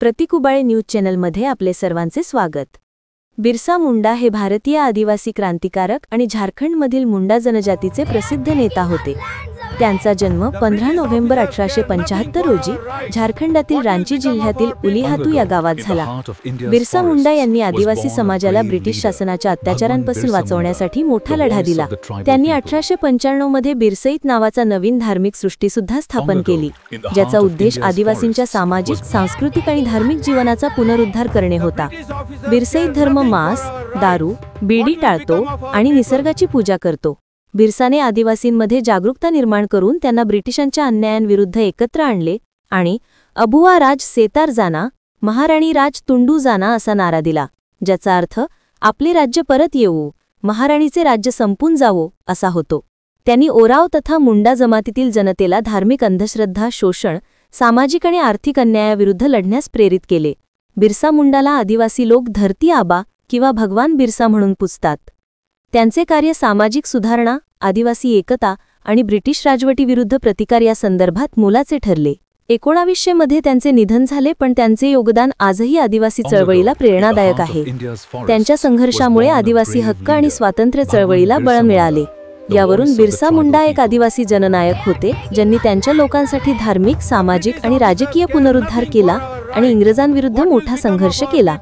प्रतीक Ubale news चॅनलमध्ये आपले सर्वांचे स्वागत। बिरसा मुंडा हे भारतीय आदिवासी क्रांतिकारक आणि झारखंडमधील मुंडा जनजातीचे प्रसिद्ध नेता होते। त्यांचा जन्म 15 नोव्हेंबर 1875 रोजी झारखंडातील रांची जिल्ह्यातील उलीहातू या गावात झाला। बिरसा मुंडा यांनी आदिवासी समाजाला ब्रिटिश शासनाच्या अत्याचारांपासून वाचवण्यासाठी मोठा लढा दिला। त्यांनी 1895 मध्ये बिरसईत नावाचा नवीन धार्मिक सृष्टीसुद्धा स्थापन केली, ज्याचा उद्देश आदिवासींच्या सामाजिक, सांस्कृतिक आणि धार्मिक जीवनाचा पुनरुद्धार करणे होता। बिरसईत धर्म मांस, दारू, बीडी टाळतो आणि निसर्गाची पूजा करतो। बिरसाने आदिवासींमध्ये जागरूकता निर्माण करून त्यांना ब्रिटिशांच्या अन्यायांविरुद्ध एकत्र आणले आणि अबुआ राज सेतार जाना, महाराणी राज तुंडू जाना असा नारा दिला, ज्याचा अर्थ आपले राज्य परत येऊ, महाराणीचे राज्य संपून जावो असा होतो। त्यांनी ओराव तथा मुंडा जमातीतील जनतेला धार्मिक अंधश्रद्धा, शोषण, सामाजिक आणि आर्थिक अन्यायाविरुद्ध लढण्यास प्रेरित केले। बिरसा मुंडाला आदिवासी लोक धरती आबा किंवा भगवान बिरसा म्हणून पूजतात। त्यांचे कार्य सामाजिक सुधारणा, आदिवासी एकता आणि ब्रिटिश राजवटीविरुद्ध प्रतिकार या संदर्भात मोलाचे ठरले। 1900 मध्ये त्यांचे निधन झाले, पण त्यांचे योगदान आजही आदिवासी चळवळीला प्रेरणादायक आहे। त्यांच्या संघर्षामुळे आदिवासी हक्क आणि स्वातंत्र्य चळवळीला बळ मिळाले। यावरून बिरसा मुंडा एक आदिवासी जननायक होते, ज्यांनी त्यांच्या लोकांसाठी धार्मिक, सामाजिक आणि राजकीय पुनरुद्धार केला आणि इंग्रजांविरुद्ध मोठा संघर्ष केला।